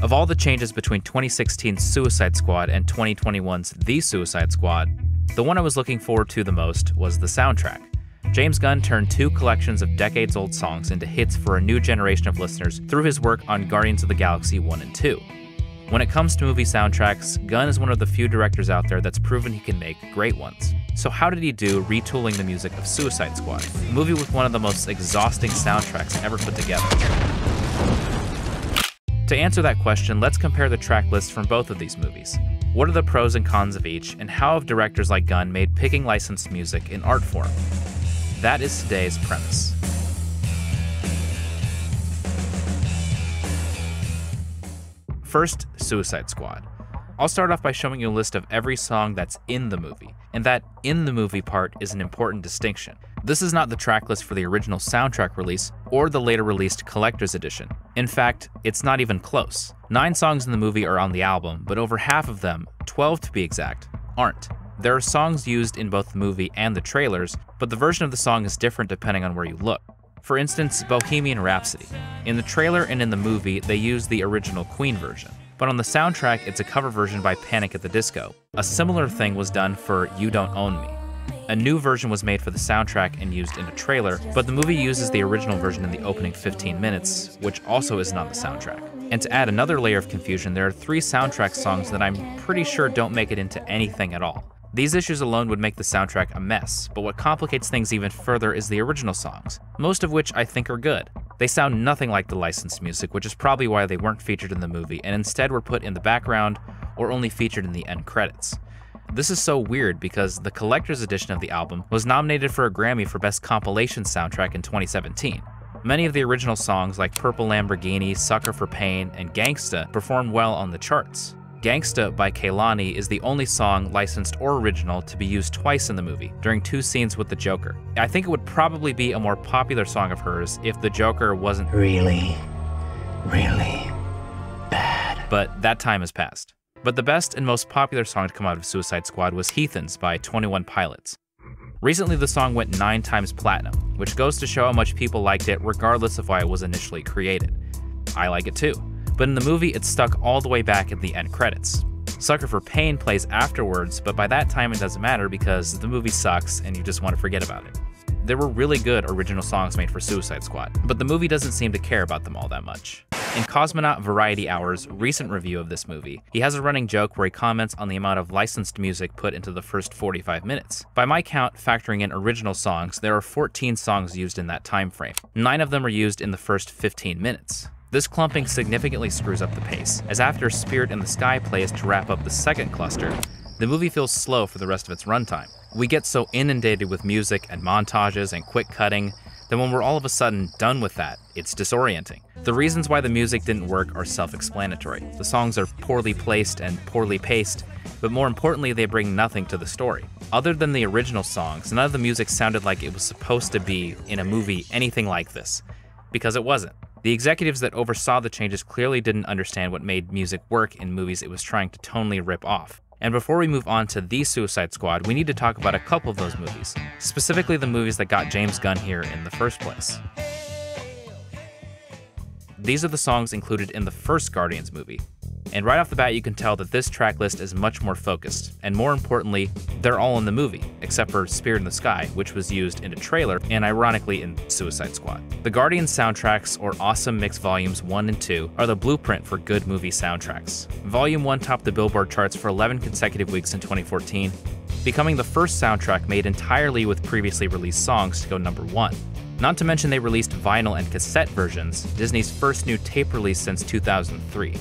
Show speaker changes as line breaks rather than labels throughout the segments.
Of all the changes between 2016's Suicide Squad and 2021's The Suicide Squad, the one I was looking forward to the most was the soundtrack. James Gunn turned two collections of decades-old songs into hits for a new generation of listeners through his work on Guardians of the Galaxy 1 and 2. When it comes to movie soundtracks, Gunn is one of the few directors out there that's proven he can make great ones. So how did he do retooling the music of Suicide Squad, a movie with one of the most exhausting soundtracks ever put together? To answer that question, let's compare the track lists from both of these movies. What are the pros and cons of each, and how have directors like Gunn made picking licensed music an art form? That is today's premise. First, Suicide Squad. I'll start off by showing you a list of every song that's in the movie, and that in the movie part is an important distinction. This is not the track list for the original soundtrack release or the later released collector's edition. In fact, it's not even close. 9 songs in the movie are on the album, but over half of them, 12 to be exact, aren't. There are songs used in both the movie and the trailers, but the version of the song is different depending on where you look. For instance, Bohemian Rhapsody. In the trailer and in the movie, they use the original Queen version. But on the soundtrack, it's a cover version by Panic! At the Disco. A similar thing was done for You Don't Own Me. A new version was made for the soundtrack and used in a trailer, but the movie uses the original version in the opening 15 minutes, which also isn't on the soundtrack. And to add another layer of confusion, there are 3 soundtrack songs that I'm pretty sure don't make it into anything at all. These issues alone would make the soundtrack a mess, but what complicates things even further is the original songs, most of which I think are good. They sound nothing like the licensed music, which is probably why they weren't featured in the movie and instead were put in the background or only featured in the end credits. This is so weird because the collector's edition of the album was nominated for a Grammy for Best Compilation Soundtrack in 2017. Many of the original songs like Purple Lamborghini, Sucker for Pain, and Gangsta performed well on the charts. Gangsta by Kehlani is the only song, licensed or original, to be used twice in the movie, during 2 scenes with the Joker. I think it would probably be a more popular song of hers if the Joker wasn't really bad. But that time has passed. But the best and most popular song to come out of Suicide Squad was Heathens by 21 Pilots. Recently the song went 9 times platinum, which goes to show how much people liked it regardless of why it was initially created. I like it too. But in the movie, it's stuck all the way back at the end credits. Sucker for Pain plays afterwards, but by that time it doesn't matter because the movie sucks and you just want to forget about it. There were really good original songs made for Suicide Squad, but the movie doesn't seem to care about them all that much. In Cosmonaut Variety Hour's recent review of this movie, he has a running joke where he comments on the amount of licensed music put into the first 45 minutes. By my count, factoring in original songs, there are 14 songs used in that time frame. 9 of them are used in the first 15 minutes. This clumping significantly screws up the pace, as after Spirit in the Sky plays to wrap up the second cluster, the movie feels slow for the rest of its runtime. We get so inundated with music and montages and quick cutting that when we're all of a sudden done with that, it's disorienting. The reasons why the music didn't work are self-explanatory. The songs are poorly placed and poorly paced, but more importantly, they bring nothing to the story. Other than the original songs, none of the music sounded like it was supposed to be in a movie anything like this, because it wasn't. The executives that oversaw the changes clearly didn't understand what made music work in movies it was trying to tonally rip off. And before we move on to The Suicide Squad, we need to talk about a couple of those movies, specifically the movies that got James Gunn here in the first place. These are the songs included in the first Guardians movie. And right off the bat, you can tell that this track list is much more focused, and more importantly, they're all in the movie, except for Spirit in the Sky, which was used in a trailer, and ironically in Suicide Squad. The Guardians soundtracks, or Awesome Mix Volumes 1 and 2, are the blueprint for good movie soundtracks. Volume 1 topped the Billboard charts for 11 consecutive weeks in 2014, becoming the first soundtrack made entirely with previously released songs to go #1. Not to mention they released vinyl and cassette versions, Disney's first new tape release since 2003.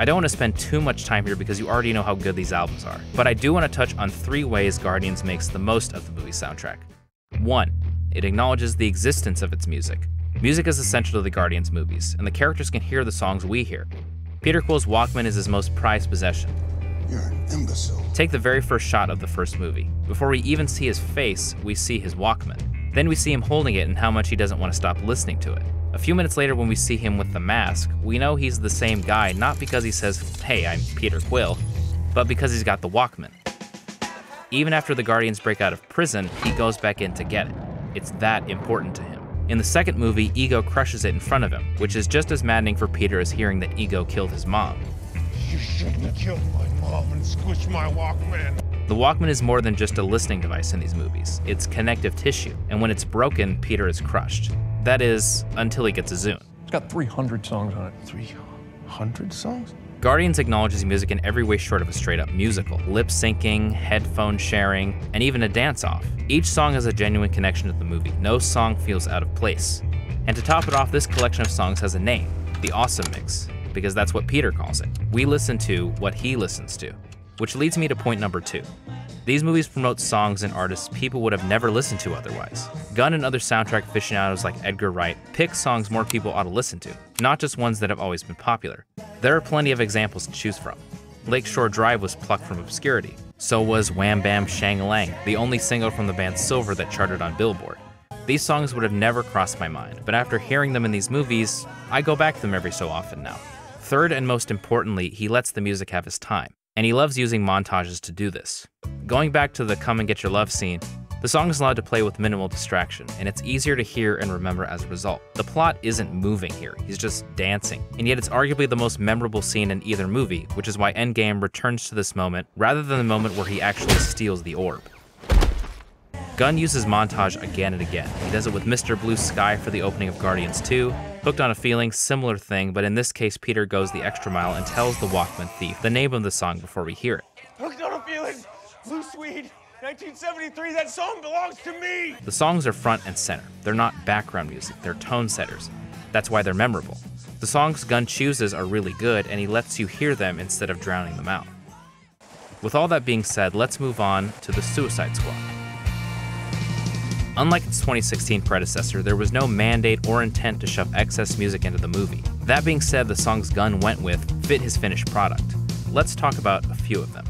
I don't want to spend too much time here because you already know how good these albums are, but I do want to touch on 3 ways Guardians makes the most of the movie soundtrack. 1. It acknowledges the existence of its music. Music is essential to the Guardians movies, and the characters can hear the songs we hear. Peter Quill's Walkman is his most prized possession.
You're an imbecile.
Take the very first shot of the first movie. Before we even see his face, we see his Walkman. Then we see him holding it and how much he doesn't want to stop listening to it. A few minutes later when we see him with the mask, we know he's the same guy not because he says, "Hey, I'm Peter Quill," but because he's got the Walkman. Even after the Guardians break out of prison, he goes back in to get it. It's that important to him. In the second movie, Ego crushes it in front of him, which is just as maddening for Peter as hearing that Ego killed his mom.
You shouldn't have killed my mom and squished my Walkman.
The Walkman is more than just a listening device in these movies. It's connective tissue, and when it's broken, Peter is crushed. That is, until he gets a Zune.
It's got 300 songs on it.
300 songs?
Guardians acknowledges music in every way short of a straight-up musical. Lip syncing, headphone sharing, and even a dance-off. Each song has a genuine connection to the movie. No song feels out of place. And to top it off, this collection of songs has a name, the Awesome Mix, because that's what Peter calls it. We listen to what he listens to. Which leads me to point number 2. These movies promote songs and artists people would have never listened to otherwise. Gunn and other soundtrack aficionados like Edgar Wright pick songs more people ought to listen to, not just ones that have always been popular. There are plenty of examples to choose from. Lakeshore Drive was plucked from obscurity. So was Wham Bam Shang-a-Lang, the only single from the band Silver that charted on Billboard. These songs would have never crossed my mind, but after hearing them in these movies, I go back to them every so often now. Third and most importantly, he lets the music have his time. And he loves using montages to do this. Going back to the Come and Get Your Love scene, the song is allowed to play with minimal distraction, and it's easier to hear and remember as a result. The plot isn't moving here, he's just dancing, and yet it's arguably the most memorable scene in either movie, which is why Endgame returns to this moment rather than the moment where he actually steals the orb. Gunn uses montage again and again. He does it with Mr. Blue Sky for the opening of Guardians 2, Hooked on a Feeling, similar thing, but in this case Peter goes the extra mile and tells the Walkman thief the name of the song before we hear it.
Hooked on a Feeling, Blue Swede, 1973, that song belongs to me!
The songs are front and center. They're not background music, they're tone setters. That's why they're memorable. The songs Gunn chooses are really good, and he lets you hear them instead of drowning them out. With all that being said, let's move on to the Suicide Squad. Unlike its 2016 predecessor, there was no mandate or intent to shove excess music into the movie. That being said, the songs Gunn went with fit his finished product. Let's talk about a few of them.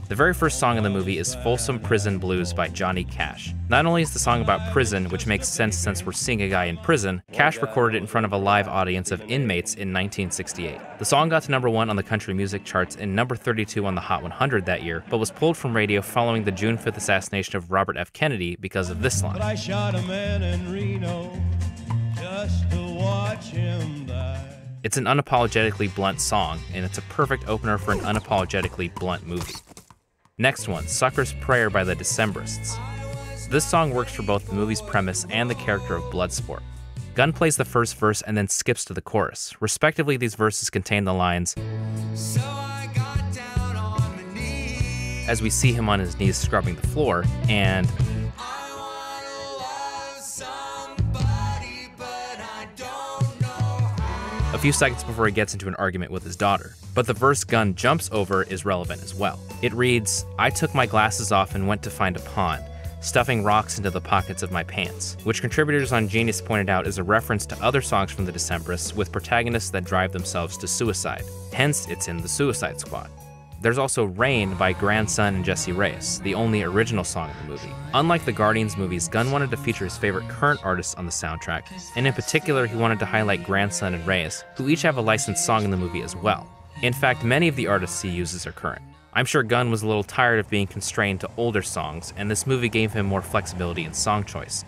The very first song in the movie is Folsom Prison Blues by Johnny Cash. Not only is the song about prison, which makes sense since we're seeing a guy in prison, Cash recorded it in front of a live audience of inmates in 1968. The song got to #1 on the country music charts and number 32 on the Hot 100 that year, but was pulled from radio following the June 5th assassination of Robert F. Kennedy because of this line.
But I shot a man in Reno just to watch him die.
It's an unapologetically blunt song, and it's a perfect opener for an unapologetically blunt movie. Next one, Sucker's Prayer by the Decemberists. This song works for both the movie's premise and the character of Bloodsport. Gunn plays the first verse and then skips to the chorus. Respectively, these verses contain the lines, "So I got down on my knees," as we see him on his knees scrubbing the floor, and "I wanna love somebody, but I don't know how," a few seconds before he gets into an argument with his daughter. But the verse Gunn jumps over is relevant as well. It reads, "I took my glasses off and went to find a pond, stuffing rocks into the pockets of my pants," which contributors on Genius pointed out is a reference to other songs from the Decemberists with protagonists that drive themselves to suicide. Hence, it's in the Suicide Squad. There's also Rain by Grandson and Jesse Reyes, the only original song in the movie. Unlike the Guardians movies, Gunn wanted to feature his favorite current artists on the soundtrack, and in particular, he wanted to highlight Grandson and Reyes, who each have a licensed song in the movie as well. In fact, many of the artists he uses are current. I'm sure Gunn was a little tired of being constrained to older songs, and this movie gave him more flexibility in song choice.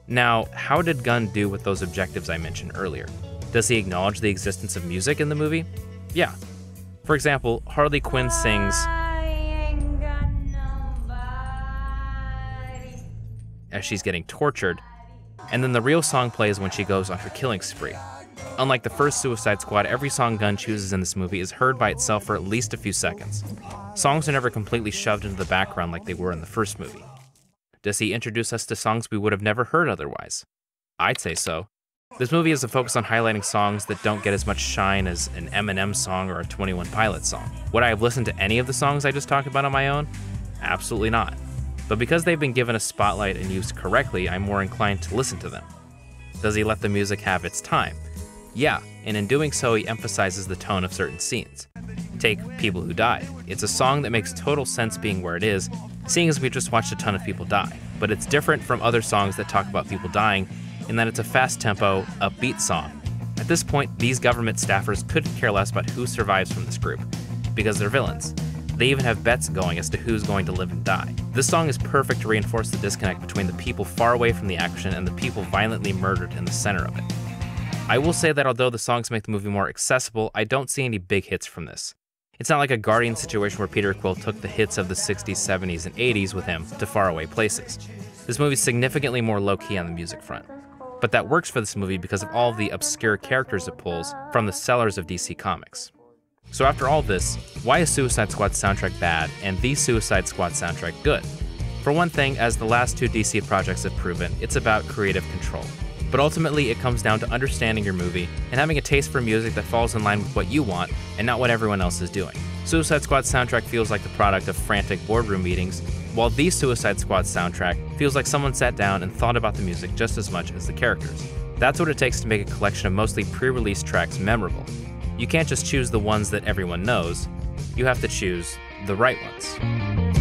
Now, how did Gunn do with those objectives I mentioned earlier? Does he acknowledge the existence of music in the movie? Yeah. For example, Harley Quinn sings as she's getting tortured, and then the real song plays when she goes on her killing spree. Unlike the first Suicide Squad, every song Gunn chooses in this movie is heard by itself for at least a few seconds. Songs are never completely shoved into the background like they were in the first movie. Does he introduce us to songs we would have never heard otherwise? I'd say so. This movie has a focus on highlighting songs that don't get as much shine as an Eminem song or a 21 Pilots song. Would I have listened to any of the songs I just talked about on my own? Absolutely not. But because they've been given a spotlight and used correctly, I'm more inclined to listen to them. Does he let the music have its time? Yeah, and in doing so, he emphasizes the tone of certain scenes. Take People Who Die. It's a song that makes total sense being where it is, seeing as we just watched a ton of people die. But it's different from other songs that talk about people dying in that it's a fast-tempo, upbeat song. At this point, these government staffers couldn't care less about who survives from this group, because they're villains. They even have bets going as to who's going to live and die. This song is perfect to reinforce the disconnect between the people far away from the action and the people violently murdered in the center of it. I will say that although the songs make the movie more accessible, I don't see any big hits from this. It's not like a Guardian situation where Peter Quill took the hits of the 60s, 70s, and 80s with him to faraway places. This movie's significantly more low-key on the music front. But that works for this movie because of all the obscure characters it pulls from the sellers of DC Comics. So after all this, why is Suicide Squad's soundtrack bad and the Suicide Squad soundtrack good? For one thing, as the last two DC projects have proven, it's about creative control. But ultimately, it comes down to understanding your movie and having a taste for music that falls in line with what you want and not what everyone else is doing. Suicide Squad's soundtrack feels like the product of frantic boardroom meetings, while the Suicide Squad soundtrack feels like someone sat down and thought about the music just as much as the characters. That's what it takes to make a collection of mostly pre-release tracks memorable. You can't just choose the ones that everyone knows, you have to choose the right ones.